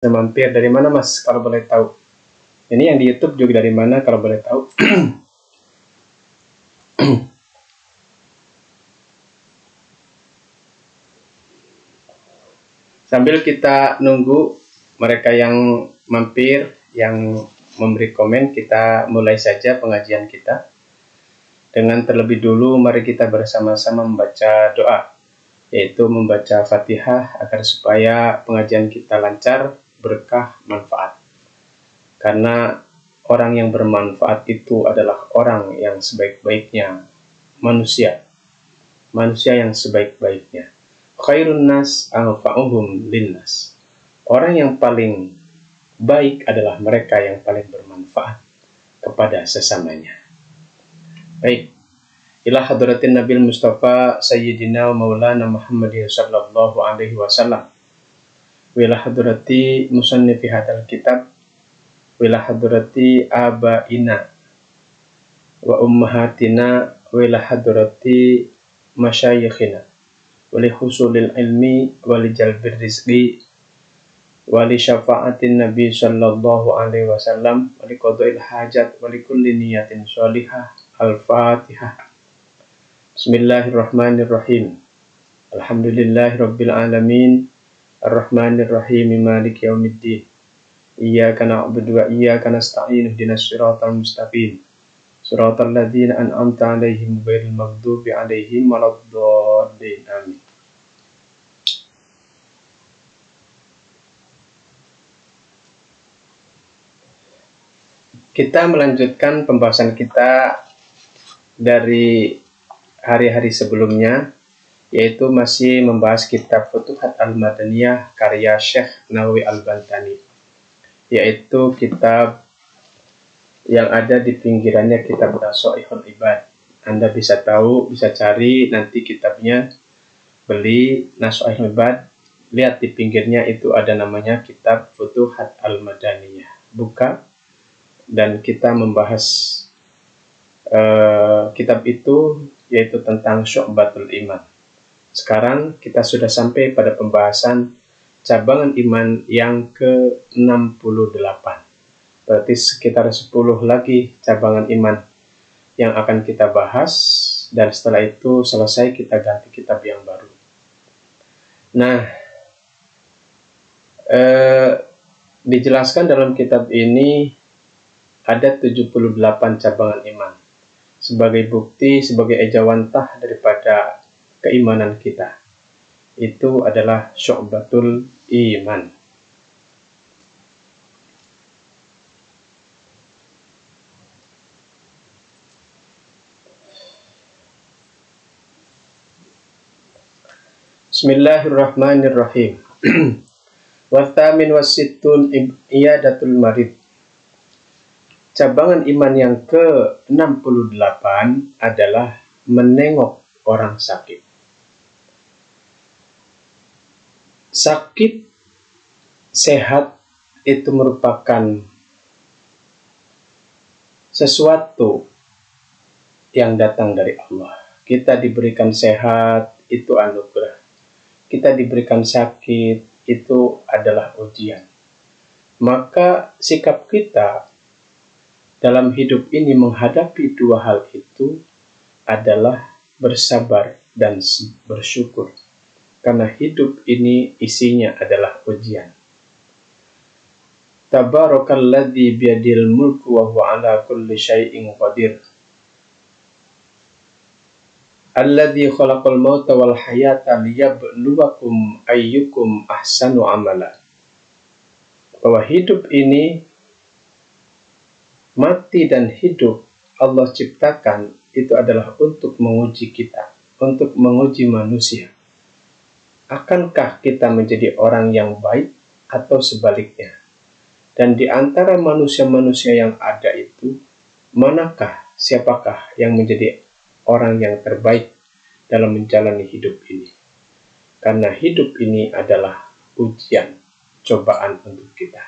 mampir. Dari mana Mas kalau boleh tahu? Ini yang di YouTube juga dari mana kalau boleh tahu? Sambil kita nunggu mereka yang mampir, yang memberi komen, kita mulai saja pengajian kita. Dengan terlebih dulu mari kita bersama-sama membaca doa, yaitu membaca Fatihah agar supaya pengajian kita lancar, berkah, manfaat. Karena orang yang bermanfaat itu adalah orang yang sebaik-baiknya manusia. Manusia yang sebaik-baiknya. Khairun nas anfa'uhum linnas. Orang yang paling baik adalah mereka yang paling bermanfaat kepada sesamanya. Baik. Ila hadratin Nabil Mustafa Sayyidina Maulana Muhammadin sallallahu alaihi wasallam. Wila hadrati musannifi hadal kitab. Wila hadrati abaina wa ummahatina. Wila hadrati masyayikhina. Wali husulil ilmi. Wali jalbir rizqi. Wali syafa'atin Nabi sallallahu alaihi wasallam. Wali qada'il hajat. Wali kulli niyatin sholihah. Al-Fatihah. Bismillahirrahmanirrahim. Alhamdulillahirabbil alamin. Arrahmanirrahim. Maliki yaumiddin. Iyyaka na'budu wa iyyaka nasta'in. Ihdinas siratal mustaqim. Siratal ladzina an'amta 'alaihim ghairil maghdubi 'alaihim waladdallin. Amin. Kita melanjutkan pembahasan kita dari hari-hari sebelumnya, yaitu masih membahas kitab Futuhat Al-Madaniyah karya Syekh Nawawi Al-Bantani, yaitu kitab yang ada di pinggirannya kitab Nasoihul Ibad. Anda bisa tahu, bisa cari nanti kitabnya, beli Nasoihul Ibad, lihat di pinggirnya itu ada namanya kitab Futuhat Al-Madaniyah. Buka dan kita membahas kitab itu, yaitu tentang Syu'batul Iman. Sekarang kita sudah sampai pada pembahasan cabangan iman yang ke-68. Berarti sekitar 10 lagi cabangan iman yang akan kita bahas, dan setelah itu selesai kita ganti kitab yang baru. Nah, dijelaskan dalam kitab ini ada 78 cabangan iman. Sebagai bukti, sebagai ejawantah daripada keimanan kita. Itu adalah Syu'batul Iman. Bismillahirrahmanirrahim. Wathamin wasittun iyadatul marid. Cabangan iman yang ke-68 adalah menengok orang sakit. Sakit, sehat itu merupakan sesuatu yang datang dari Allah. Kita diberikan sehat, itu anugerah. Kita diberikan sakit, itu adalah ujian. Maka sikap kita dalam hidup ini menghadapi dua hal itu adalah bersabar dan bersyukur. Karena hidup ini isinya adalah ujian. Tabarakalladzi biyadil mulku wa huwa ala kulli syai'in qadir. Alladzi khalaqal mauta wal hayata liyabluwakum ayyukum ahsanu amala. Bahwa hidup ini, mati dan hidup Allah ciptakan itu adalah untuk menguji kita, untuk menguji manusia. Akankah kita menjadi orang yang baik atau sebaliknya? Dan di antara manusia-manusia yang ada itu, siapakah yang menjadi orang yang terbaik dalam menjalani hidup ini? Karena hidup ini adalah ujian, cobaan untuk kita.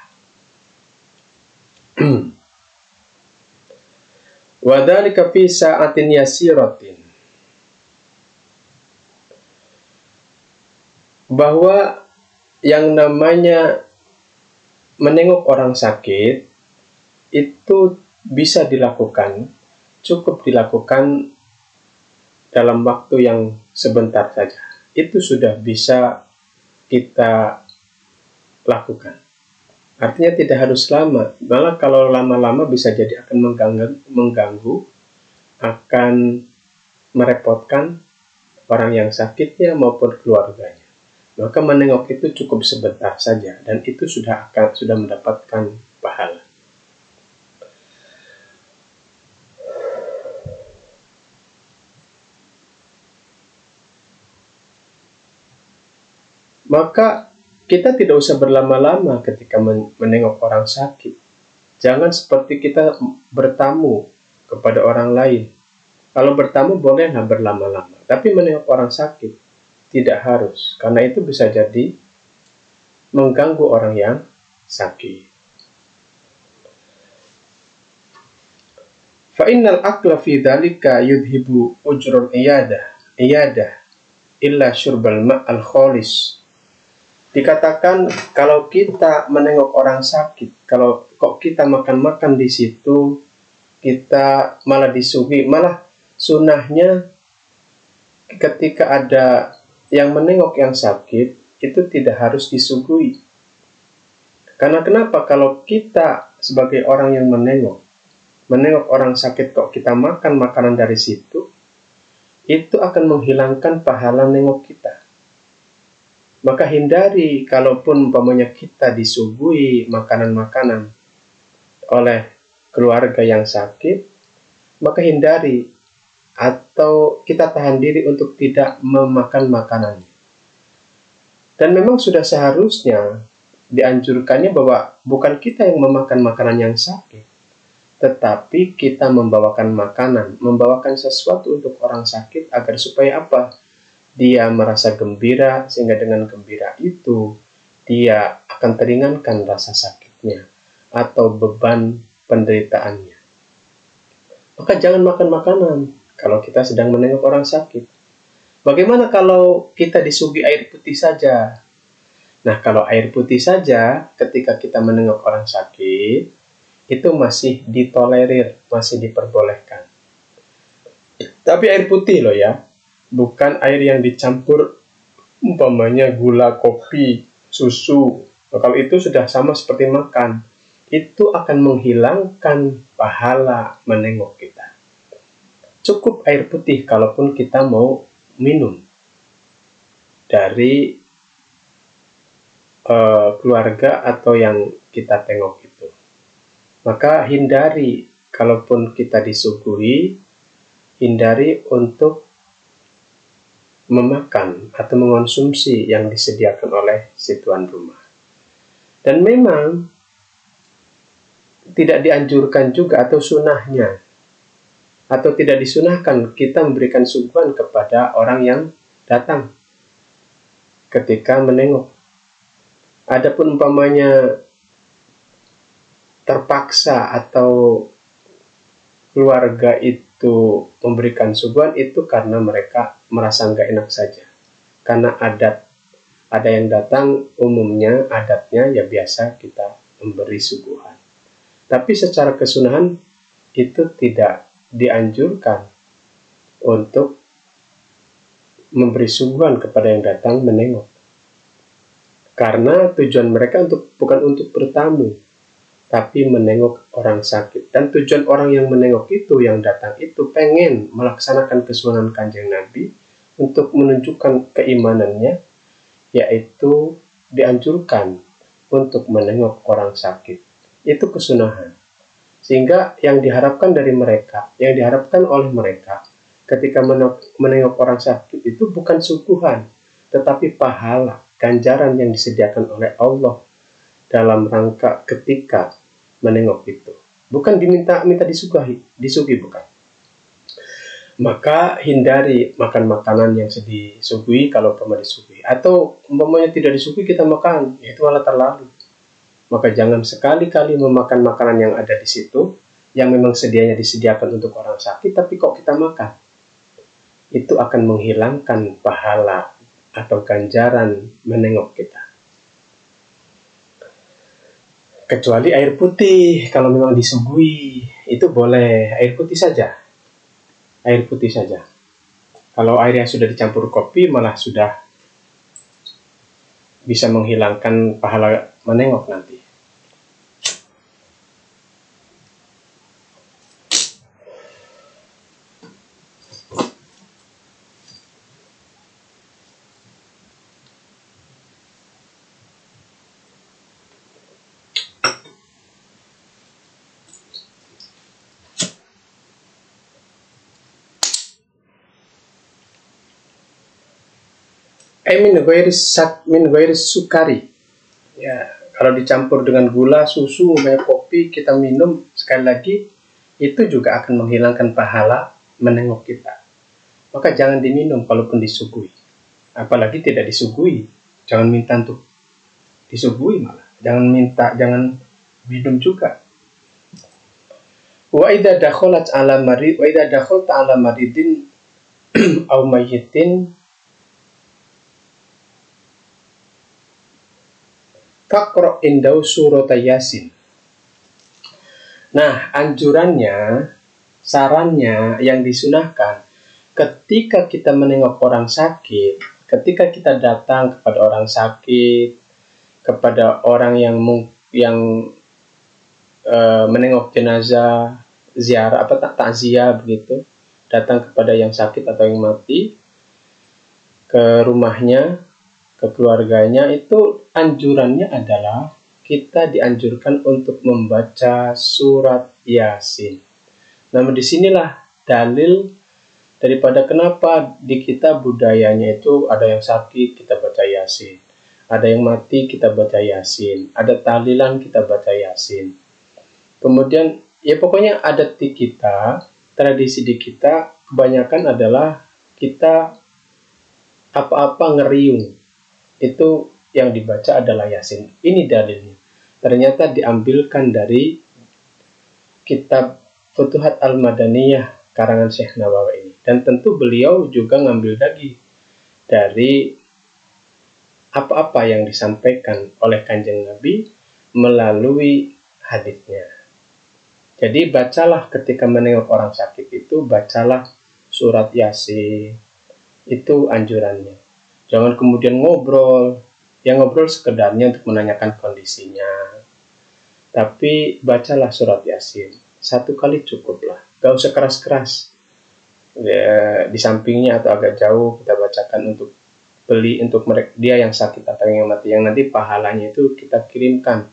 Wadzalika fi sa'atin yasiratin. Bahwa yang namanya menengok orang sakit itu bisa dilakukan, cukup dilakukan dalam waktu yang sebentar saja. Itu sudah bisa kita lakukan. Artinya tidak harus lama, malah kalau lama-lama bisa jadi akan mengganggu, akan merepotkan orang yang sakitnya maupun keluarganya. Maka menengok itu cukup sebentar saja, dan itu sudah mendapatkan pahala. Maka kita tidak usah berlama-lama ketika menengok orang sakit. Jangan seperti kita bertamu kepada orang lain. Kalau bertamu bolehlah berlama-lama, tapi menengok orang sakit tidak harus, karena itu bisa jadi mengganggu orang yang sakit. Fa innal aqla fi dzalika yudhibu ujrul iyadah illa syurbal ma'al khalis. Dikatakan kalau kita menengok orang sakit, kalau kok kita makan-makan di situ, kita malah disuguhi, malah sunahnya ketika ada yang menengok yang sakit, itu tidak harus disuguhi. Karena kenapa? Kalau kita sebagai orang yang menengok orang sakit kok kita makan makanan dari situ, itu akan menghilangkan pahala nengok kita. Maka hindari, kalaupun umpamanya kita disuguhi makanan-makanan oleh keluarga yang sakit, maka hindari atau kita tahan diri untuk tidak memakan makanannya. Dan memang sudah seharusnya dianjurkannya bahwa bukan kita yang memakan makanan yang sakit, tetapi kita membawakan makanan, membawakan sesuatu untuk orang sakit agar supaya apa? Dia merasa gembira, sehingga dengan gembira itu dia akan teringankan rasa sakitnya atau beban penderitaannya. Maka jangan makan makanan kalau kita sedang menengok orang sakit. Bagaimana kalau kita disuguhi air putih saja? Nah, kalau air putih saja ketika kita menengok orang sakit, itu masih ditolerir, masih diperbolehkan. Tapi air putih loh ya, bukan air yang dicampur umpamanya gula, kopi, susu. Nah, kalau itu sudah sama seperti makan, itu akan menghilangkan pahala menengok kita. Cukup air putih kalaupun kita mau minum dari keluarga atau yang kita tengok itu. Maka hindari, kalaupun kita disuguhi, hindari untuk memakan atau mengonsumsi yang disediakan oleh si tuan rumah. Dan memang tidak dianjurkan juga atau sunahnya, atau tidak disunahkan kita memberikan suguhan kepada orang yang datang ketika menengok. Adapun umpamanya terpaksa atau keluarga itu memberikan suguhan, itu karena mereka merasa nggak enak saja. Karena ada yang datang, umumnya adatnya ya biasa kita memberi suguhan. Tapi secara kesunahan itu tidak dianjurkan untuk memberi suguhan kepada yang datang menengok. Karena tujuan mereka bukan untuk bertamu, tapi menengok orang sakit. Dan tujuan orang yang menengok itu, yang datang itu, pengen melaksanakan kesunahan Kanjeng Nabi untuk menunjukkan keimanannya, yaitu dianjurkan untuk menengok orang sakit. Itu kesunahan. Sehingga yang diharapkan dari mereka, yang diharapkan oleh mereka ketika menengok orang sakit itu bukan suguhan, tetapi pahala, ganjaran yang disediakan oleh Allah dalam rangka ketika menengok itu. Bukan minta disuguhi bukan. Maka hindari makan makanan yang disuguhi kalau pernah disuguhi. Atau umpamanya tidak disuguhi kita makan, ya itu malah terlalu. Maka jangan sekali-kali memakan makanan yang ada di situ, yang memang sedianya disediakan untuk orang sakit, tapi kok kita makan. Itu akan menghilangkan pahala atau ganjaran menengok kita. Kecuali air putih, kalau memang disuguhi itu boleh air putih saja. Air putih saja. Kalau air yang sudah dicampur kopi malah sudah bisa menghilangkan pahala menengok nanti. Min ghairi sukari. Ya, kalau dicampur dengan gula, susu, kopi kita minum sekali lagi itu juga akan menghilangkan pahala menengok kita. Maka jangan diminum kalaupun disuguhi. Apalagi tidak disuguhi, jangan minta untuk disuguhi malah. Jangan minum juga. Wa idza dakhalat ala marid wa idza dakhalta ala maridin aw mayyitin faqra indau surat Yasin. Nah, anjurannya, sarannya yang disunahkan ketika kita menengok orang sakit, ketika kita datang kepada orang sakit, kepada orang yang menengok jenazah, ziarah takziah begitu, datang kepada yang sakit atau yang mati ke rumahnya, ke keluarganya, itu anjurannya adalah kita dianjurkan untuk membaca surat Yasin. Namun disinilah dalil daripada kenapa di kita budayanya itu ada yang sakit kita baca Yasin, ada yang mati kita baca Yasin, ada tahlilan kita baca Yasin. Kemudian ya pokoknya adat di kita, tradisi di kita kebanyakan adalah kita apa-apa ngeriung itu yang dibaca adalah Yasin. Ini dalilnya. Ternyata diambilkan dari kitab Futuhat Al-Madaniyah karangan Syekh Nawawi ini. Dan tentu beliau juga ngambil lagi dari apa-apa yang disampaikan oleh Kanjeng Nabi melalui hadisnya. Jadi bacalah ketika menengok orang sakit itu, bacalah surat Yasin. Itu anjurannya. Jangan kemudian ngobrol. Yang ngobrol sekedarnya untuk menanyakan kondisinya. Tapi bacalah surat Yasin. 1 kali cukuplah. Gak usah keras-keras. Ya, di sampingnya atau agak jauh kita bacakan untuk beli untuk mereka, dia yang sakit atau yang mati. Yang nanti pahalanya itu kita kirimkan.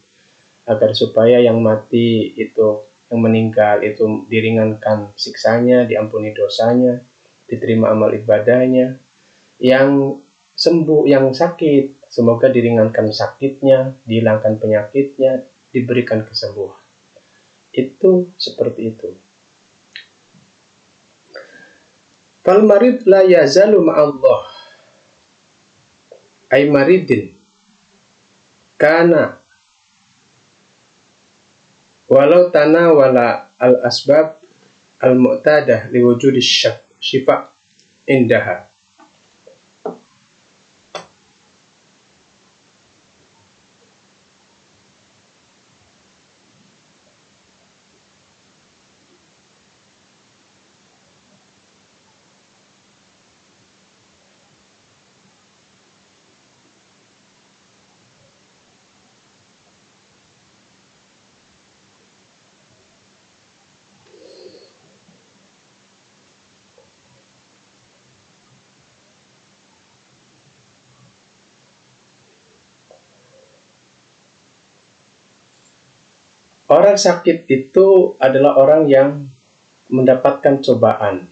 Agar supaya yang mati itu, yang meninggal itu diringankan siksanya, diampuni dosanya, diterima amal ibadahnya. Yang sembuh, yang sakit, semoga diringankan sakitnya, dihilangkan penyakitnya, diberikan kesembuhan. Itu seperti itu. Fal marid la yazalu ma'allah. Ay maridin kana walau tanawala al asbab al mu'tadah liwujudi syifa indaha. Orang sakit itu adalah orang yang mendapatkan cobaan.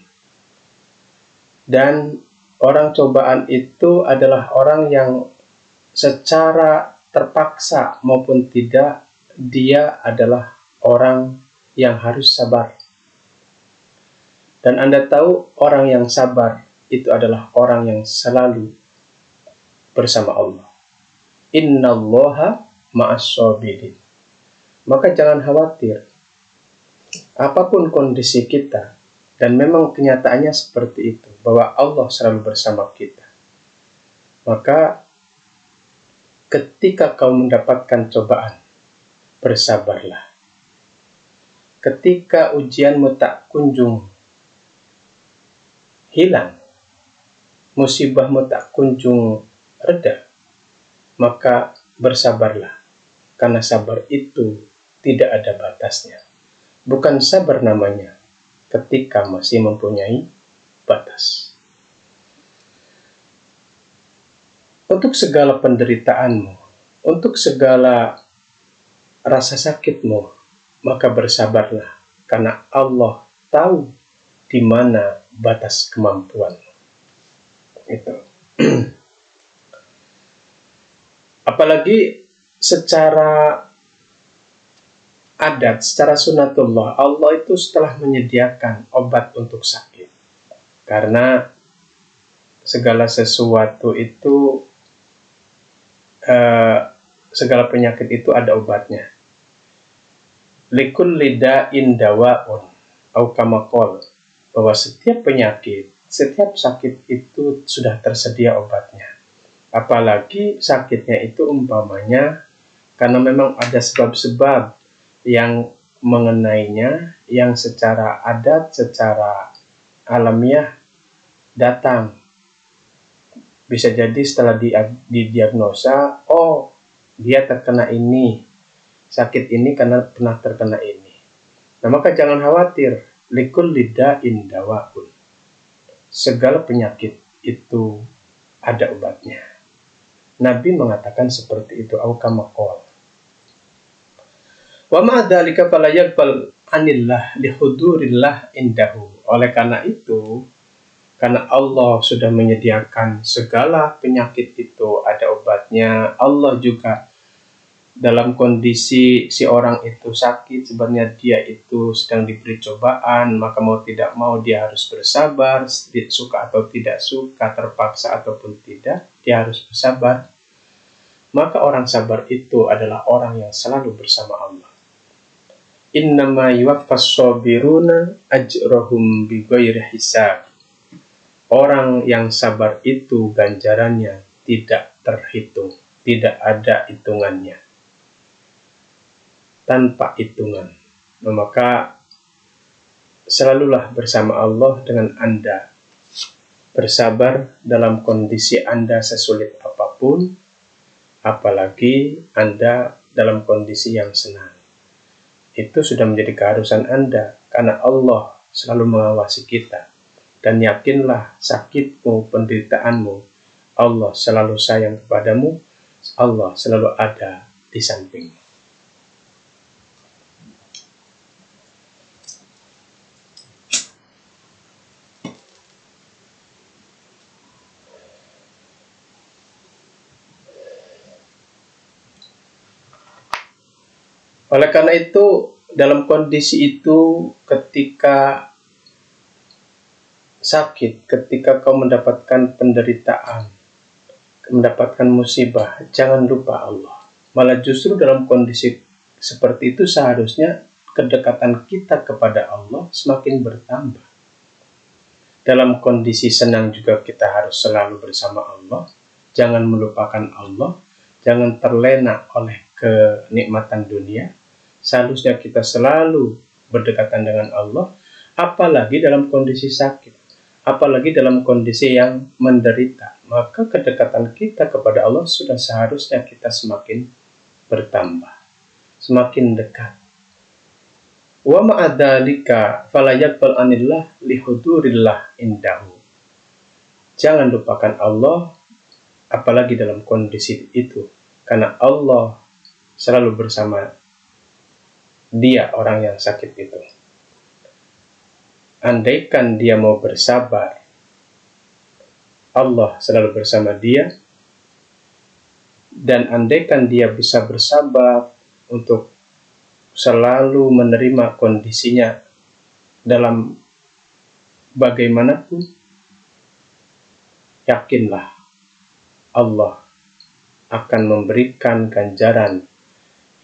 Dan orang cobaan itu adalah orang yang secara terpaksa maupun tidak, dia adalah orang yang harus sabar. Dan Anda tahu orang yang sabar itu adalah orang yang selalu bersama Allah. Innallaha ma'as-sabirin. Maka jangan khawatir. Apapun kondisi kita, dan memang kenyataannya seperti itu, bahwa Allah selalu bersama kita. Maka ketika kau mendapatkan cobaan, bersabarlah. Ketika ujianmu tak kunjung hilang, musibahmu tak kunjung reda, maka bersabarlah, karena sabar itu tidak ada batasnya. Bukan sabar namanya ketika masih mempunyai batas. Untuk segala penderitaanmu, untuk segala rasa sakitmu, maka bersabarlah, karena Allah tahu di mana batas kemampuanmu. Itu. Apalagi secara adat, secara sunatullah, Allah itu setelah menyediakan obat untuk sakit. Karena segala sesuatu itu, segala penyakit itu ada obatnya. Likulli da'in dawa'un, au kama qala, bahwa setiap penyakit, setiap sakit itu sudah tersedia obatnya. Apalagi sakitnya itu umpamanya karena memang ada sebab-sebab yang mengenainya, yang secara adat, secara alamiah datang. Bisa jadi setelah didiagnosa, oh dia terkena ini, sakit ini karena pernah terkena ini. Nah, maka jangan khawatir, likulli da'in dawa'un. Segala penyakit itu ada obatnya. Nabi mengatakan seperti itu, au kama qala. Wa ma dzalika fala yaqbal anillah lihudurillah indahu. Oleh karena itu, karena Allah sudah menyediakan segala penyakit itu ada obatnya, Allah juga dalam kondisi si orang itu sakit, sebenarnya dia itu sedang diberi cobaan, maka mau tidak mau dia harus bersabar, suka atau tidak suka, terpaksa ataupun tidak, dia harus bersabar. Maka orang sabar itu adalah orang yang selalu bersama Allah. Innama yuwaffas sabiruna ajrahum bighairi hisab. Orang yang sabar itu ganjarannya tidak terhitung, tidak ada hitungannya, tanpa hitungan. Nah, maka selalulah bersama Allah dengan Anda. Bersabar dalam kondisi Anda sesulit apapun, apalagi Anda dalam kondisi yang senang. Itu sudah menjadi keharusan Anda, karena Allah selalu mengawasi kita. Dan yakinlah sakitmu, penderitaanmu, Allah selalu sayang kepadamu, Allah selalu ada di sampingmu. Oleh karena itu, dalam kondisi itu, ketika sakit, ketika kau mendapatkan penderitaan, mendapatkan musibah, jangan lupa Allah. Malah justru dalam kondisi seperti itu seharusnya kedekatan kita kepada Allah semakin bertambah. Dalam kondisi senang juga kita harus selalu bersama Allah. Jangan melupakan Allah, jangan terlena oleh kenikmatan dunia. Seharusnya kita selalu berdekatan dengan Allah, apalagi dalam kondisi sakit, apalagi dalam kondisi yang menderita. Maka kedekatan kita kepada Allah sudah seharusnya kita semakin bertambah, semakin dekat. Wa ma'adzalika fala yaqbal anillah lihudurillah indahu. Jangan lupakan Allah, apalagi dalam kondisi itu, karena Allah selalu bersama dia orang yang sakit itu. Andaikan dia mau bersabar, Allah selalu bersama dia. Dan andaikan dia bisa bersabar untuk selalu menerima kondisinya dalam bagaimanapun, yakinlah Allah akan memberikan ganjaran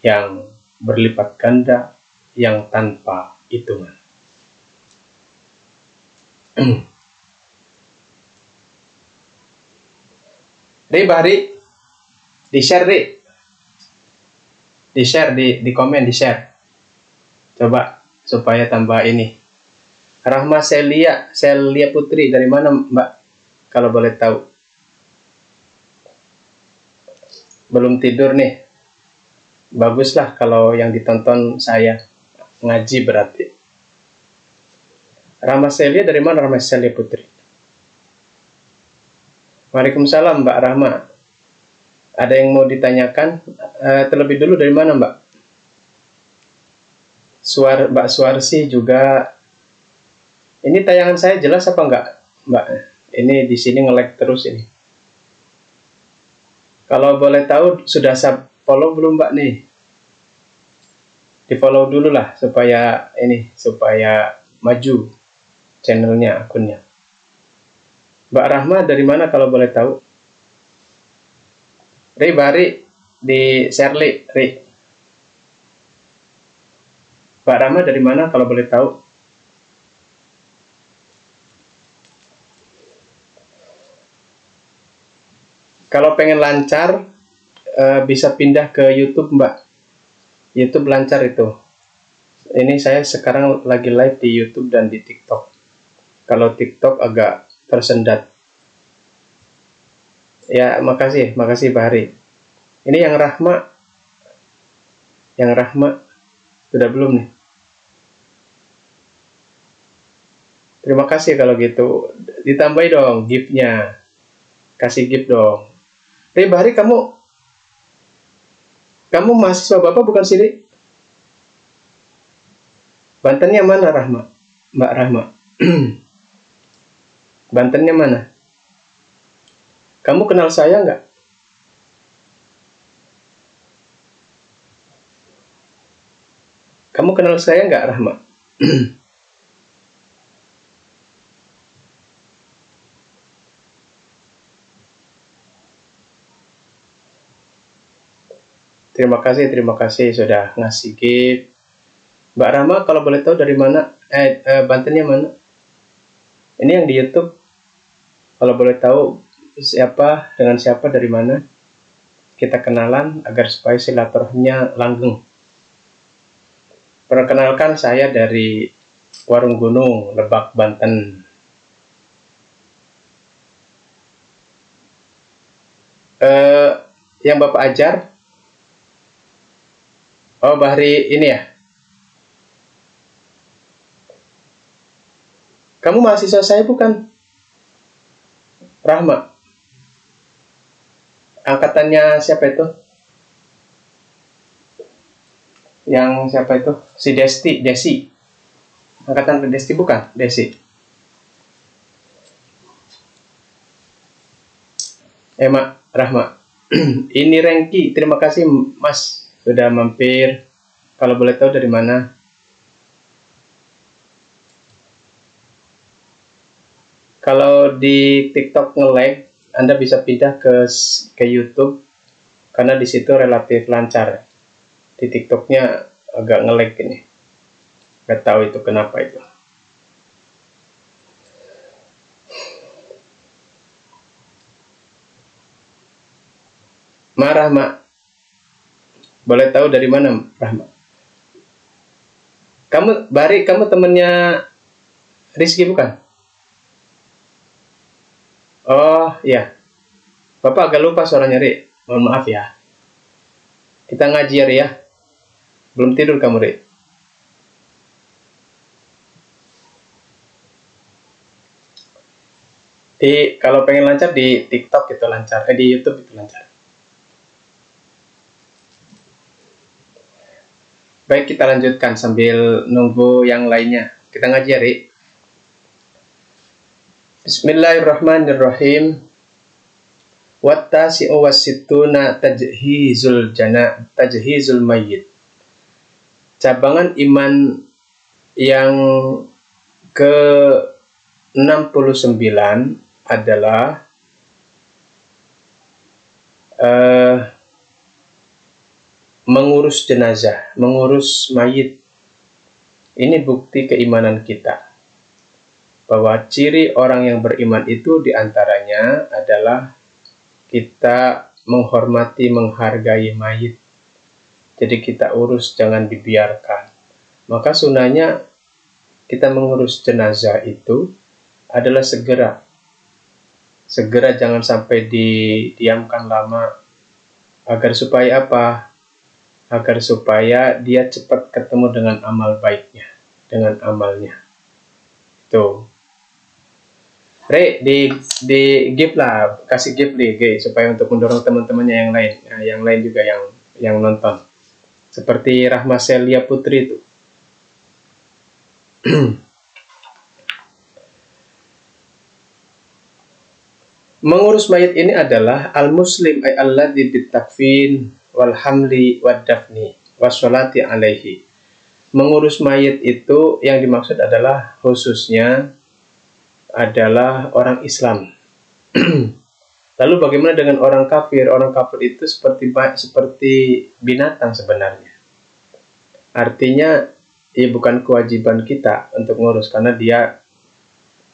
yang berlipat ganda, yang tanpa hitungan. Bari di share Di share, di komen, di share. Coba supaya tambah ini. Rahma Celia Putri, dari mana Mbak? Kalau boleh tahu. Belum tidur nih. Baguslah kalau yang ditonton saya. Ngaji berarti. Rahma Celia, dari mana Rahma Celia Putri? Waalaikumsalam Mbak Rahma. Ada yang mau ditanyakan? Terlebih dulu dari mana Mbak? Mbak Suarsi juga. Ini tayangan saya jelas apa enggak Mbak? Ini di sini nge-lag terus ini. Kalau boleh tahu sudah follow belum Mbak nih? Di follow dulu lah supaya maju channelnya, akunnya. Mbak Rahma dari mana kalau boleh tahu? Bari di Shirley, Mbak Rahma dari mana kalau boleh tahu? Kalau pengen lancar, bisa pindah ke YouTube Mbak. YouTube lancar itu. Ini saya sekarang lagi live di YouTube dan di TikTok. Kalau TikTok agak tersendat. Ya, makasih Bahari. Ini yang Rahma sudah belum nih? Terima kasih kalau gitu. Ditambahi dong gift-nya. Kasih gift dong. Bahari, kamu mahasiswa Bapak bukan sih? Bantennya mana Rahma? Mbak Rahma. Bantennya mana? Kamu kenal saya nggak? Kamu kenal saya nggak, Rahma? Terima kasih sudah ngasih gift. Mbak Rahma, kalau boleh tahu dari mana? Bantennya mana? Ini yang di YouTube. Kalau boleh tahu dengan siapa, dari mana? Kita kenalan agar supaya silaturahminya langgeng. Perkenalkan, saya dari Warung Gunung, Lebak, Banten. Yang Bapak ajar? Oh, Bahri ini ya? Kamu mahasiswa saya bukan? Rahma. Angkatannya siapa itu? Yang siapa itu? Si Desi. Angkatan Desi bukan? Desi. Mak, Rahma. Ini Rengki, terima kasih Mas sudah mampir. Kalau boleh tahu dari mana? Kalau di TikTok nge-lag, Anda bisa pindah ke YouTube karena di situ relatif lancar. Di TikToknya agak nge-lag ini. Nggak tahu itu kenapa itu. Rahma. Boleh tahu dari mana, Rahma? Kamu temennya Rizky bukan? Oh, iya. Bapak agak lupa suaranya, Ri. Mohon maaf ya. Kita ngaji ya, Ri ya. Belum tidur kamu, Ri. Kalau pengen lancar di TikTok itu lancar. Di YouTube itu lancar. Baik, kita lanjutkan sambil nunggu yang lainnya. Kita ngaji ya, Ri. Bismillahirrahmanirrahim. Wattasi'u wassittuna tajhizul mayyit. Cabangan iman yang ke-69 adalah mengurus jenazah, mengurus mayit. Ini bukti keimanan kita. Bahwa ciri orang yang beriman itu diantaranya adalah kita menghormati, menghargai mayit. Jadi kita urus, jangan dibiarkan. Maka sunahnya kita mengurus jenazah itu adalah segera. Segera, jangan sampai didiamkan lama. Agar supaya apa? Agar supaya dia cepat ketemu dengan amal baiknya, dengan amalnya. Tuh. Re, di give lah, kasih give nih, supaya untuk mendorong teman-temannya yang lain. Nah, yang lain juga yang nonton. Seperti Rahma Celia Putri itu. Mengurus mayat ini adalah al-muslim ay alladzi bitakfin wal hamli wad dafni washolati alaihi. Mengurus mayat itu yang dimaksud adalah khususnya adalah orang Islam. Lalu bagaimana dengan orang kafir? Orang kafir itu seperti binatang sebenarnya. Artinya, ya bukan kewajiban kita untuk ngurus karena dia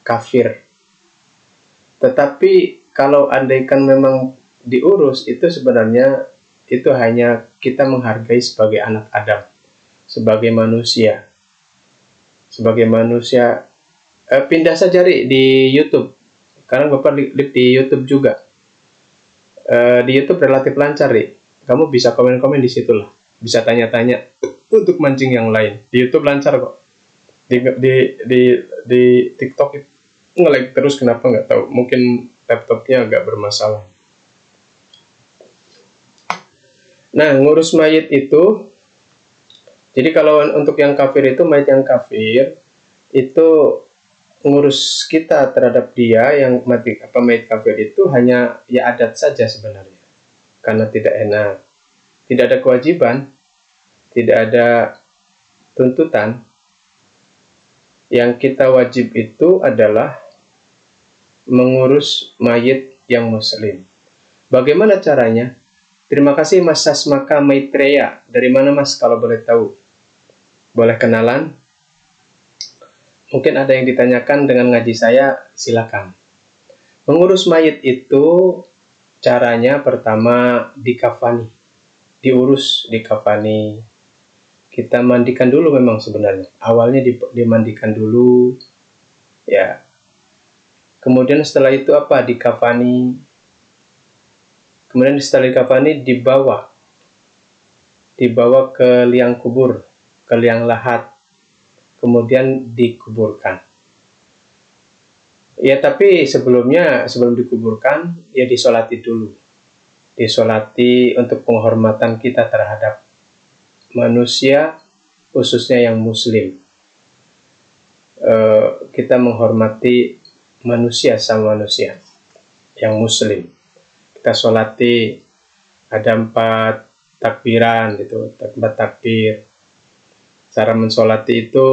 kafir. Tetapi kalau andaikan memang diurus, itu sebenarnya itu hanya kita menghargai sebagai anak Adam, sebagai manusia. Sebagai manusia, pindah saja di YouTube. Sekarang Bapak lihat di YouTube juga. Di YouTube relatif lancar, kamu bisa komen-komen di situ lah, bisa tanya-tanya untuk mancing yang lain. Di YouTube lancar kok. Di TikTok nge-lag terus, kenapa nggak tahu. Mungkin laptopnya agak bermasalah. Nah, ngurus mayit itu, jadi kalau untuk yang kafir itu, mayit yang kafir itu ngurus kita terhadap dia yang mati, mayit kafir itu hanya ya adat saja sebenarnya, karena tidak enak, tidak ada kewajiban, tidak ada tuntutan. Yang kita wajib itu adalah mengurus mayit yang muslim. Bagaimana caranya? Terima kasih Mas Sasmaka Maitreya. Dari mana Mas kalau boleh tahu? Boleh kenalan? Mungkin ada yang ditanyakan dengan ngaji saya, silakan. Mengurus mayit itu caranya pertama dikafani. Diurus, dikafani. Kita mandikan dulu memang sebenarnya. Awalnya dimandikan dulu. Ya. Kemudian setelah itu apa? Dikafani. Kemudian setelah dikafani dibawa ke liang kubur, ke liang lahat. Kemudian dikuburkan. Ya, tapi sebelum dikuburkan, ya disolati dulu. Disolati untuk penghormatan kita terhadap manusia, khususnya yang muslim. Kita menghormati manusia sama manusia yang muslim. Kita solati, ada 4 takbiran gitu, 4 takbir. Cara mensolati itu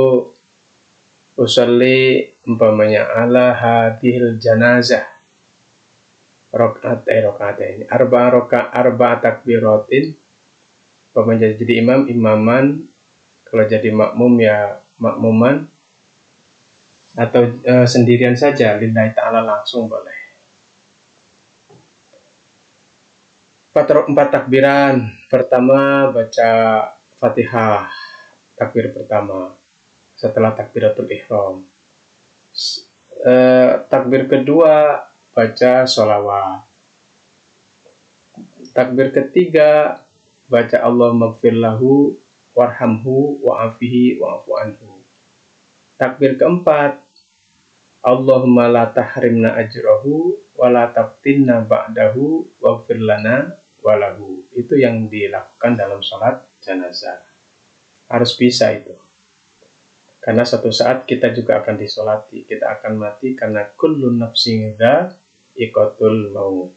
usolli umpamanya ala hadhil janazah rokaat ini arba takbiratin. Umpamanya jadi imaman, kalau jadi makmum ya makmuman, atau sendirian saja lillahi ta'ala langsung boleh. 4 takbiran. Pertama baca Fatihah, takbir pertama, setelah takbiratul ihram. Takbir kedua baca sholawat. Takbir ketiga baca Allahumma gfir lahu warhamhu wa'afihi wa'afu anhu. Takbir keempat, Allahumma la tahrimna ajrahu wa la taftinna ba'dahu waghfir lana walahu. Itu yang dilakukan dalam sholat jenazah. Harus bisa itu. Karena suatu saat kita juga akan disolati, kita akan mati karena kullu nafsin dha'iqatul maut.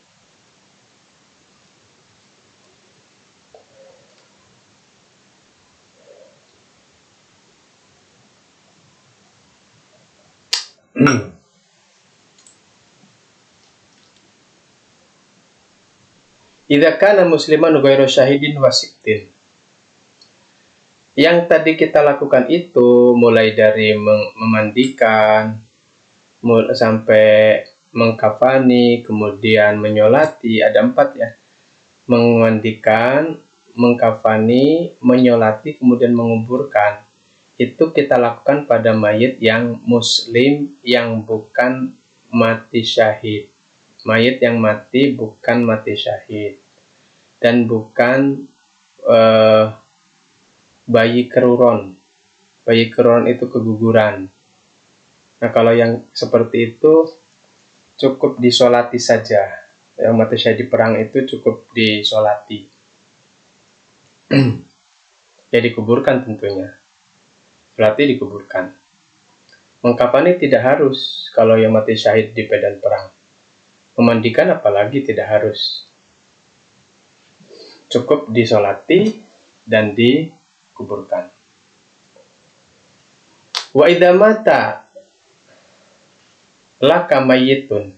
Idza kana musliman ghairu syahidin wasiktin. Yang tadi kita lakukan itu mulai dari memandikan sampai mengkafani, kemudian menyolati, ada 4 ya. Memandikan, mengkafani, menyolati, kemudian menguburkan, itu kita lakukan pada mayit yang muslim, yang bukan mati syahid. Mayit yang mati bukan mati syahid, dan bukan bayi keruron. Bayi keruron itu keguguran. Nah, kalau yang seperti itu cukup disolati saja. Yang mati syahid di perang itu cukup disolati. Ya, dikuburkan tentunya. Berarti dikuburkan. Mengkafani tidak harus kalau yang mati syahid di medan perang. Memandikan apalagi tidak harus. Cukup disolati dan dikuburkan. Wa idza mata laka mayyitun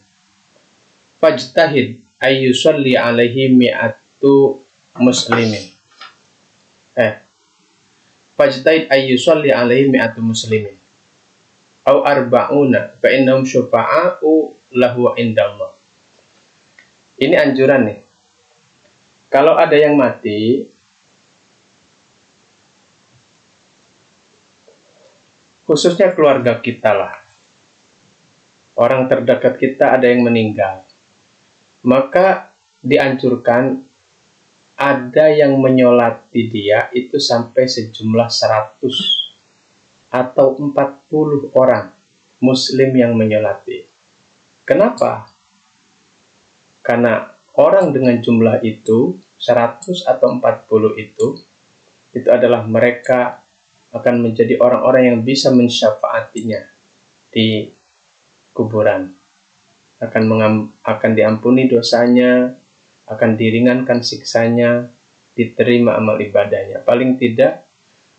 fajtahid ayyusalli alaihi mi'atu muslimin. Fajtahid ayyusalli alaihi mi'atu muslimin. Au arba'una fa innahum syufa'a'u lahu indallah. Ini anjuran nih. Kalau ada yang mati, khususnya keluarga kita lah, orang terdekat kita ada yang meninggal, maka dianjurkan ada yang menyolati dia itu sampai sejumlah 100 atau 40 orang muslim yang menyolati. Kenapa? Karena orang dengan jumlah itu 100 atau 40 itu adalah mereka akan menjadi orang-orang yang bisa mensyafaatinya di kuburan. Akan diampuni dosanya, akan diringankan siksanya, diterima amal ibadahnya. Paling tidak,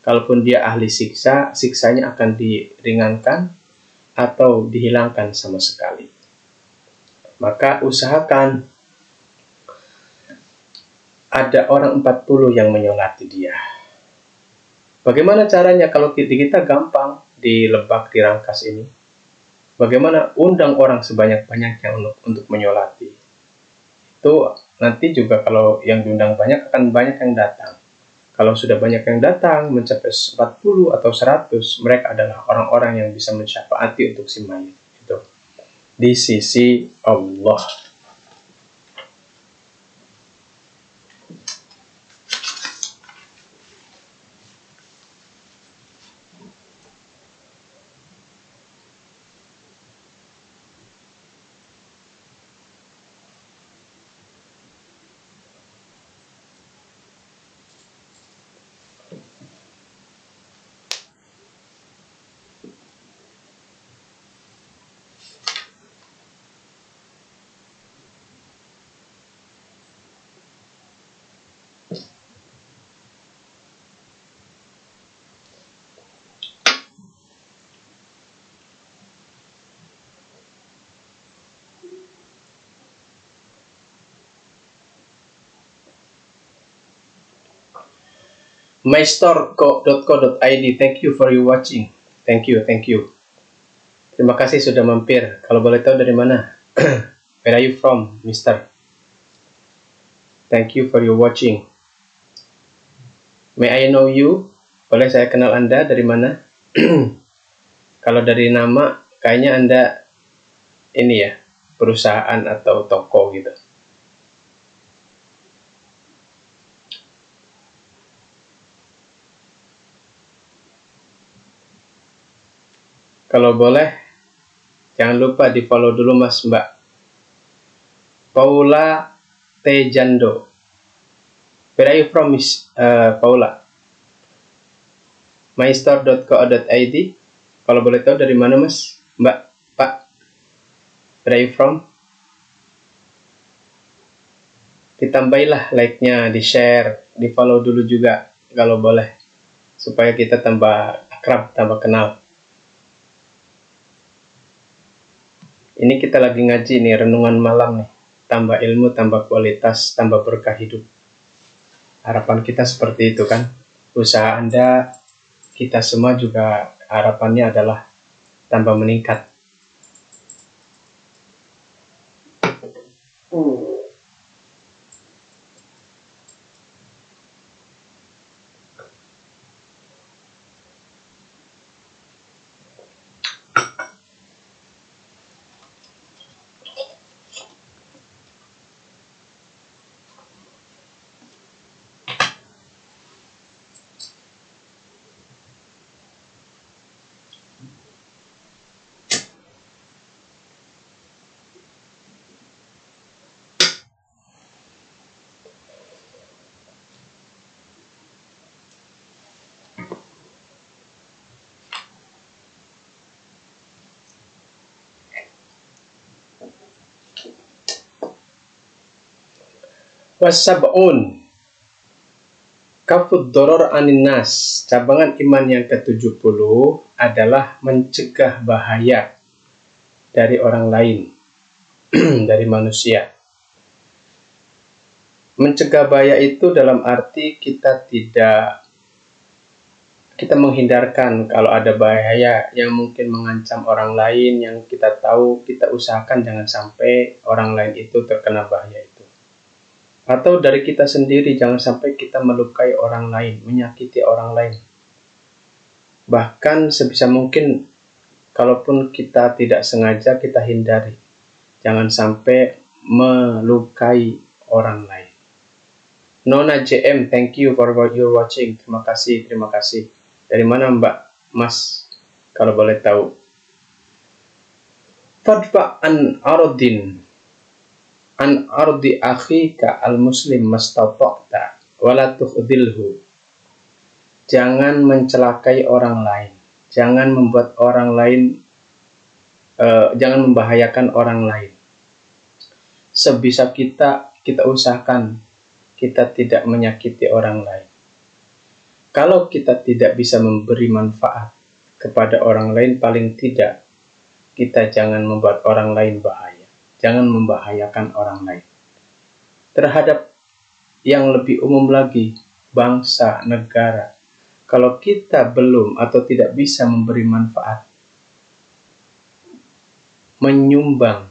kalaupun dia ahli siksa, siksanya akan diringankan atau dihilangkan sama sekali. Maka usahakan ada orang 40 yang menyolati dia. Bagaimana caranya? Kalau kita gampang di Lebak, di Rangkas ini, bagaimana undang orang sebanyak-banyaknya untuk menyolati. Itu nanti juga kalau yang diundang banyak akan banyak yang datang. Kalau sudah banyak yang datang mencapai 40 atau 100, mereka adalah orang-orang yang bisa mensyafaati untuk si mayit itu di sisi Allah. mystore.co.id. Thank you for your watching. Thank you. Terima kasih sudah mampir. Kalau boleh tahu dari mana? Where are you from, Mister? Thank you for your watching. May I know you? Boleh saya kenal Anda dari mana? Kalau dari nama, kayaknya Anda ini ya, perusahaan atau toko gitu. Kalau boleh, jangan lupa di follow dulu Mas Mbak Paula Tejando. Where are you from, Miss Paula? mystore.co.id. Kalau boleh tahu dari mana Mas Mbak Pak? Where are you from? Ditambahilah like-nya, di-share, di-follow dulu juga kalau boleh, supaya kita tambah akrab, tambah kenal. Ini kita lagi ngaji nih, renungan malam nih. Tambah ilmu, tambah kualitas, tambah berkah hidup. Harapan kita seperti itu kan. Usaha Anda, kita semua juga harapannya adalah tambah meningkat. Wasab'un kafud doror aninas, cabangan iman yang ke-70 adalah mencegah bahaya dari orang lain, dari manusia. Mencegah bahaya itu dalam arti kita menghindarkan kalau ada bahaya yang mungkin mengancam orang lain, yang kita tahu, kita usahakan jangan sampai orang lain itu terkena bahaya itu. Atau dari kita sendiri, jangan sampai kita melukai orang lain, menyakiti orang lain. Bahkan sebisa mungkin, kalaupun kita tidak sengaja, kita hindari. Jangan sampai melukai orang lain. Nona JM, thank you for your watching. Terima kasih, terima kasih. Dari mana Mbak Mas, kalau boleh tahu? Fadfa an arodin. An ardi akhika al-muslim mastata'ta wala tukhdilhu. Jangan mencelakai orang lain. Jangan membuat orang lain, jangan membahayakan orang lain. Sebisa kita usahakan kita tidak menyakiti orang lain. Kalau kita tidak bisa memberi manfaat kepada orang lain, paling tidak kita jangan membuat orang lain bahaya. Jangan membahayakan orang lain. Terhadap yang lebih umum lagi, bangsa, negara. Kalau kita belum atau tidak bisa memberi manfaat, menyumbang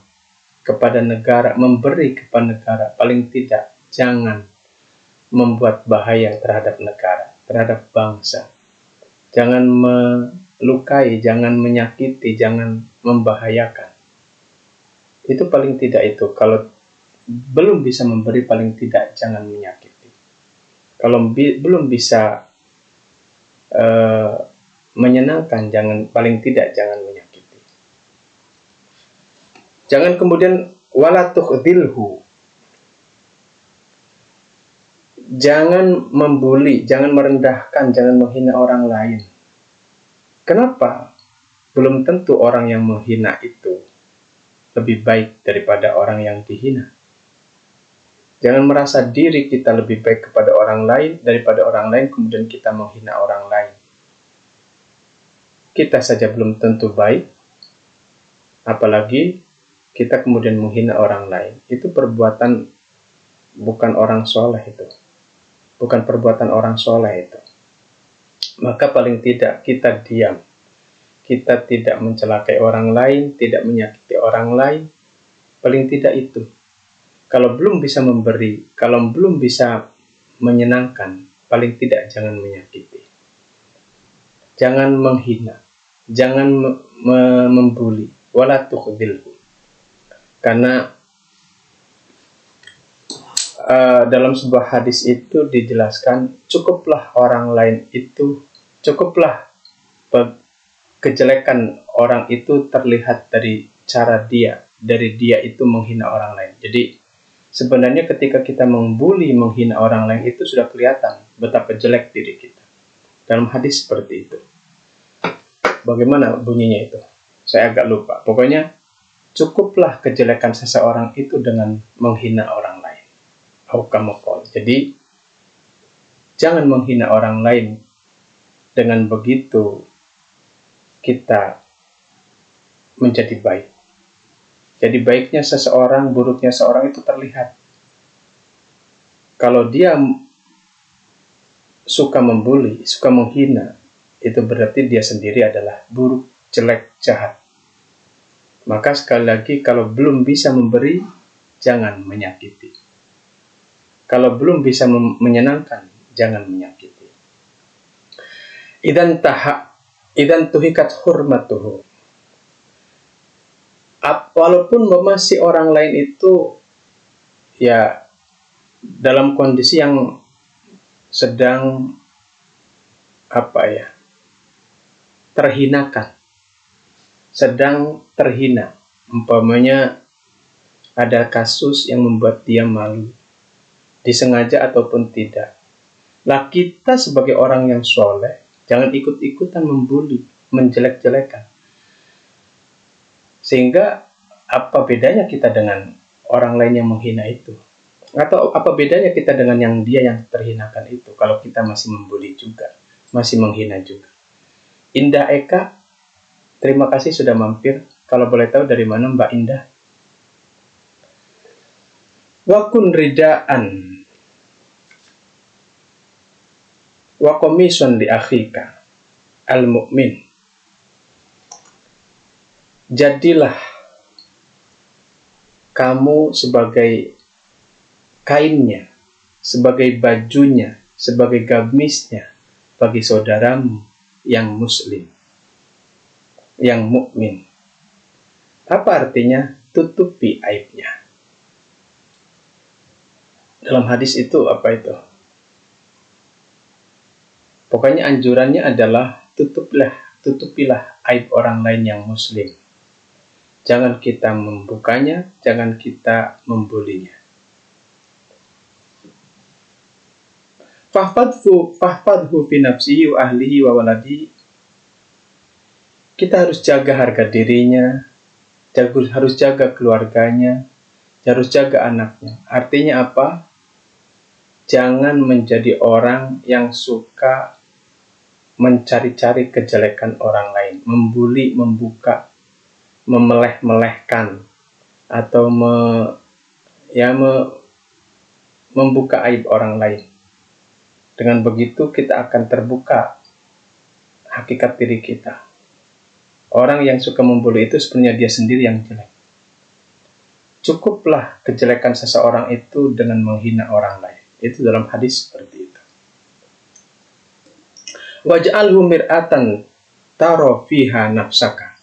kepada negara, memberi kepada negara, paling tidak jangan membuat bahaya terhadap negara, terhadap bangsa. Jangan melukai, jangan menyakiti, jangan membahayakan. Itu paling tidak itu. Kalau belum bisa memberi, paling tidak jangan menyakiti. Kalau belum bisa menyenangkan, paling tidak jangan menyakiti. Jangan kemudian wala tukhdilhu. Jangan membuli, jangan merendahkan, jangan menghina orang lain. Kenapa? Belum tentu orang yang menghina itu lebih baik daripada orang yang dihina. Jangan merasa diri kita lebih baik kepada orang lain daripada orang lain, kemudian kita menghina orang lain. Kita saja belum tentu baik, apalagi kita kemudian menghina orang lain. Itu perbuatan bukan orang soleh itu. Bukan perbuatan orang soleh itu. Maka paling tidak kita diam. Kita tidak mencelakai orang lain, tidak menyakiti orang lain, paling tidak itu. Kalau belum bisa memberi, kalau belum bisa menyenangkan, paling tidak jangan menyakiti. Jangan menghina, jangan membuli, wala tukhdilhu. Karena dalam sebuah hadis itu dijelaskan, cukuplah kejelekan orang itu terlihat dari cara dari dia itu menghina orang lain. Jadi sebenarnya ketika kita membuli, menghina orang lain itu sudah kelihatan betapa jelek diri kita. Dalam hadis seperti itu. Bagaimana bunyinya itu? Saya agak lupa. Pokoknya cukuplah kejelekan seseorang itu dengan menghina orang lain. Jadi jangan menghina orang lain. Dengan begitu kita menjadi baik. Jadi baiknya seseorang, buruknya seorang itu terlihat. Kalau dia suka membuli, suka menghina, itu berarti dia sendiri adalah buruk, jelek, jahat. Maka sekali lagi, kalau belum bisa memberi, jangan menyakiti. Kalau belum bisa menyenangkan, jangan menyakiti. Idan tuhikat hurmatuhu. Walaupun masih orang lain itu ya dalam kondisi yang sedang terhinakan, sedang terhina, umpamanya ada kasus yang membuat dia malu, disengaja ataupun tidak. Lah kita sebagai orang yang soleh jangan ikut-ikutan membuli, menjelek-jelekan. Sehingga apa bedanya kita dengan orang lain yang menghina itu? Atau apa bedanya kita dengan dia yang terhinakan itu, kalau kita masih membuli juga, masih menghina juga. Indah Eka, terima kasih sudah mampir. Kalau boleh tahu dari mana Mbak Indah? Wakun ridaan wa komisun li akhika al-mu'min. Jadilah kamu sebagai kainnya, sebagai bajunya, sebagai gamisnya bagi saudaramu yang muslim, yang mukmin. Apa artinya? Tutupi aibnya. Dalam hadis itu apa itu? Pokoknya anjurannya adalah tutupilah aib orang lain yang muslim. Jangan kita membukanya, jangan kita membulinya. Fahfadhu fi nafsihi wa ahlihi wa waladihi. Kita harus jaga harga dirinya, harus jaga keluarganya, harus jaga anaknya. Artinya apa? Jangan menjadi orang yang suka mencari-cari kejelekan orang lain, membuli, membuka, memeleh-melehkan, atau membuka aib orang lain. Dengan begitu kita akan terbuka hakikat diri kita. Orang yang suka membuli itu sebenarnya dia sendiri yang jelek. Cukuplah kejelekan seseorang itu dengan menghina orang lain. Itu dalam hadis seperti itu. Waj'alhu mir'atan taro fiha nafsaka.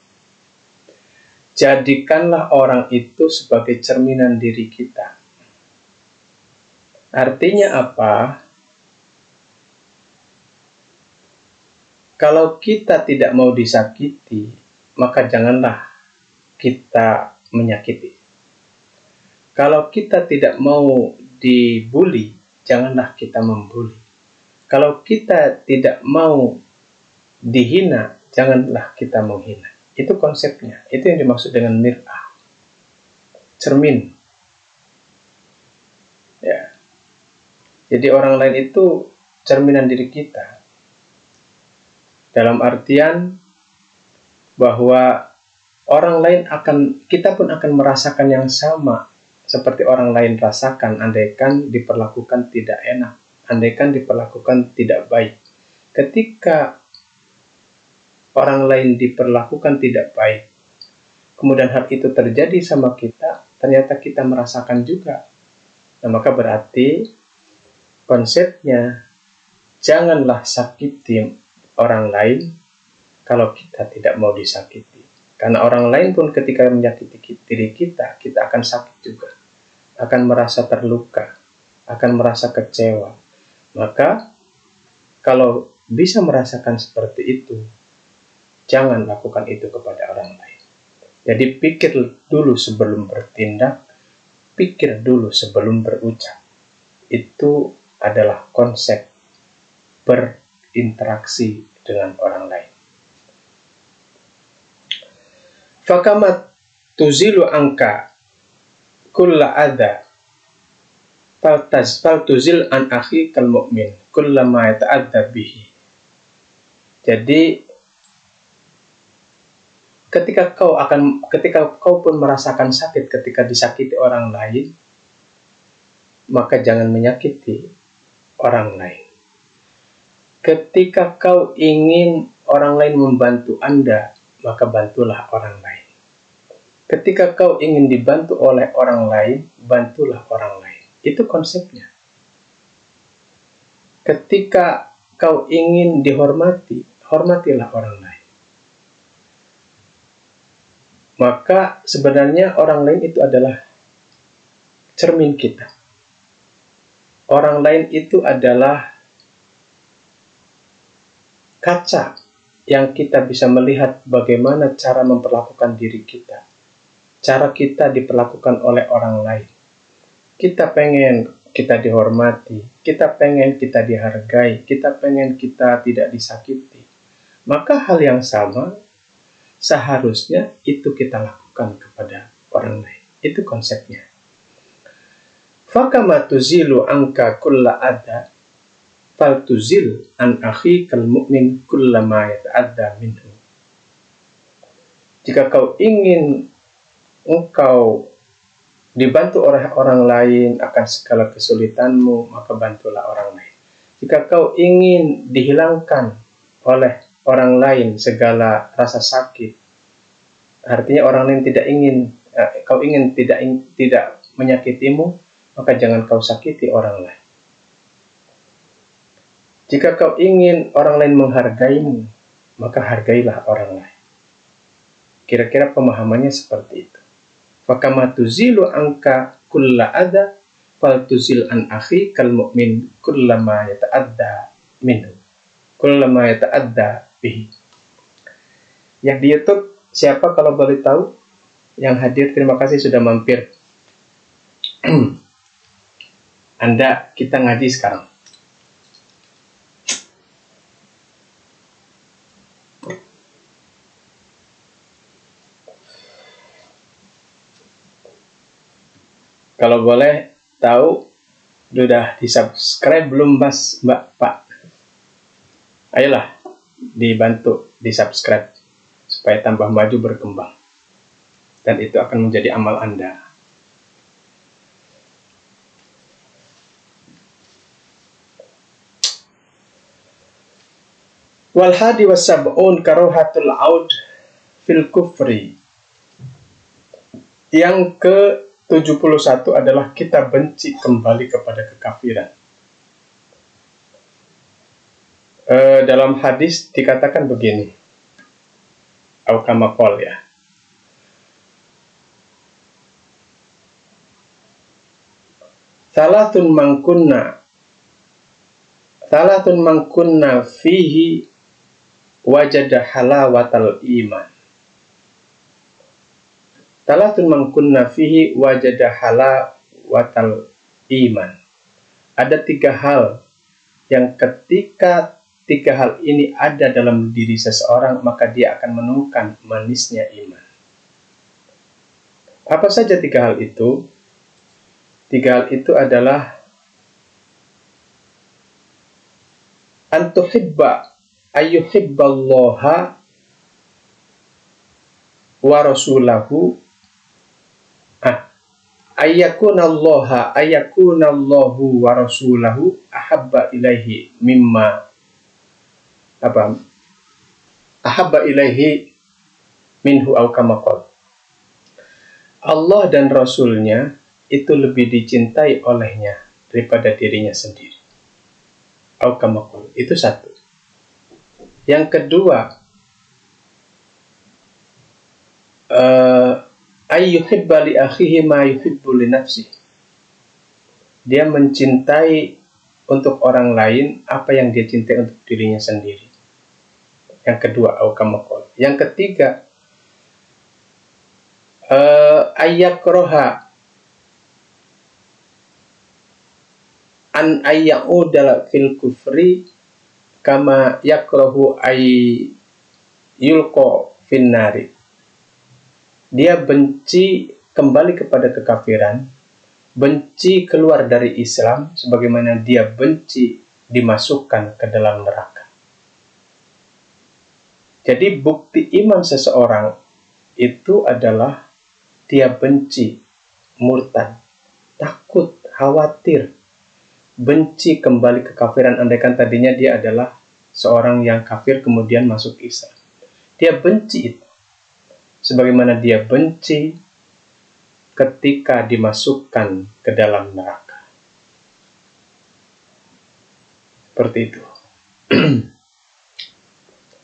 Jadikanlah orang itu sebagai cerminan diri kita. Artinya apa? Kalau kita tidak mau disakiti, maka janganlah kita menyakiti. Kalau kita tidak mau dibuli, janganlah kita membuli. Kalau kita tidak mau dihina, janganlah kita menghina. Itu konsepnya. Itu yang dimaksud dengan mir'ah. Cermin. Ya. Jadi orang lain itu cerminan diri kita. Dalam artian bahwa orang lain kita pun akan merasakan yang sama seperti orang lain rasakan, andaikan diperlakukan tidak enak, andaikan diperlakukan tidak baik. Ketika orang lain diperlakukan tidak baik, kemudian hal itu terjadi sama kita, ternyata kita merasakan juga. Nah, maka berarti konsepnya janganlah sakiti orang lain kalau kita tidak mau disakiti. Karena orang lain pun ketika menyakiti diri kita, kita akan sakit juga. Akan merasa terluka, akan merasa kecewa. Maka kalau bisa merasakan seperti itu, jangan lakukan itu kepada orang lain. Jadi pikir dulu sebelum bertindak, pikir dulu sebelum berucap. Itu adalah konsep berinteraksi dengan orang lain. Fakamat tuzilu angka kulla adha faltuzil an akhi kal mu'min kullama yata'adza bihi. Jadi ketika kau pun merasakan sakit ketika disakiti orang lain, maka jangan menyakiti orang lain. Ketika kau ingin orang lain membantu Anda, maka bantulah orang lain. Ketika kau ingin dibantu oleh orang lain, bantulah orang lain. Itu konsepnya. Ketika kau ingin dihormati, hormatilah orang lain. Maka sebenarnya orang lain itu adalah cermin kita. Orang lain itu adalah kaca yang kita bisa melihat bagaimana cara memperlakukan diri kita. Cara kita diperlakukan oleh orang lain. Kita pengen kita dihormati, kita pengen kita dihargai, kita pengen kita tidak disakiti. Maka hal yang sama seharusnya itu kita lakukan kepada orang lain. Itu konsepnya. Fakama tuzilu angka kulla adha fal tuzil an akhi kal mu'min kullama yata'adda minhu. Jika kau ingin engkau dibantu oleh orang lain akan segala kesulitanmu, maka bantulah orang lain. Jika kau ingin dihilangkan oleh orang lain segala rasa sakit, artinya orang lain tidak ingin, kau ingin tidak menyakitimu, maka jangan kau sakiti orang lain. Jika kau ingin orang lain menghargaimu, maka hargailah orang lain. Kira-kira pemahamannya seperti itu. Fakama tuzilu angka kulla adha fal tuzil an akhi kal mu'min kullama yata'adda minhu kullama yata'adda bihi. Yang di YouTube siapa kalau boleh tahu? Yang hadir, terima kasih sudah mampir. Anda, kita ngaji sekarang. Kalau boleh tahu, sudah di-subscribe belum Mbak, Pak? Ayolah, dibantu di-subscribe supaya tambah maju berkembang. Dan itu akan menjadi amal Anda. Wal hadi wasab'un karohatul aud fil kufri. Yang ke-71 adalah kita benci kembali kepada kekafiran. Dalam hadis dikatakan begini, au kama qol ya. Salatun mangkunna fihi wajada halawatal iman. Salatun mangkunna fihi wajada halawatal iman. Ada 3 hal yang ketika 3 hal ini ada dalam diri seseorang, maka dia akan menemukan manisnya iman. Apa saja 3 hal itu? 3 hal itu adalah antuhibba ayyuhibballaha wa rasulahu ayyakunallahu wa rasulahu ahabba ilaihi mimma ahabba ilaihi minhu au kama qala. Allah dan Rasulnya itu lebih dicintai olehnya daripada dirinya sendiri. Au kama qala. Itu 1. Yang kedua, ayyuhibba li akhihi ma yuhibbu li nafsihi. Dia mencintai untuk orang lain apa yang dia cintai untuk dirinya sendiri. Yang kedua, au kama qala. Yang ketiga, ayyakroha an ayya'udala fil kufri kama yakrohu ayyulko finnari. Dia benci kembali kepada kekafiran, benci keluar dari Islam, sebagaimana dia benci dimasukkan ke dalam neraka. Jadi bukti iman seseorang itu adalah dia benci, murtad, takut, khawatir, benci kembali ke kafiran, andaikan tadinya dia adalah seorang yang kafir kemudian masuk Islam. Dia benci itu. Sebagaimana dia benci ketika dimasukkan ke dalam neraka. Seperti itu.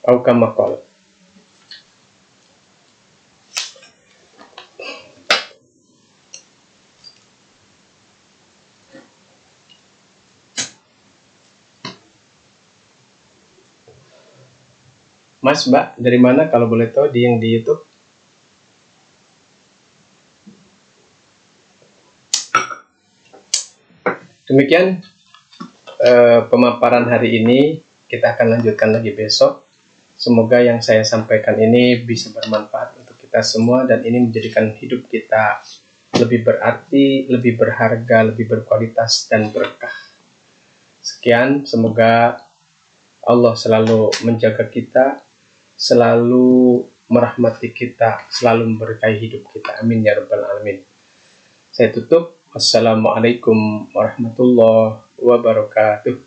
Au kama qala. Mas, Mbak, dari mana kalau boleh tahu yang di YouTube? Demikian pemaparan hari ini. Kita akan lanjutkan lagi besok. Semoga yang saya sampaikan ini bisa bermanfaat untuk kita semua dan ini menjadikan hidup kita lebih berarti, lebih berharga, lebih berkualitas dan berkah. Sekian, semoga Allah selalu menjaga kita, selalu merahmati kita, selalu memberkahi hidup kita. Amin ya rabbal alamin. Saya tutup. Wassalamualaikum warahmatullahi wabarakatuh.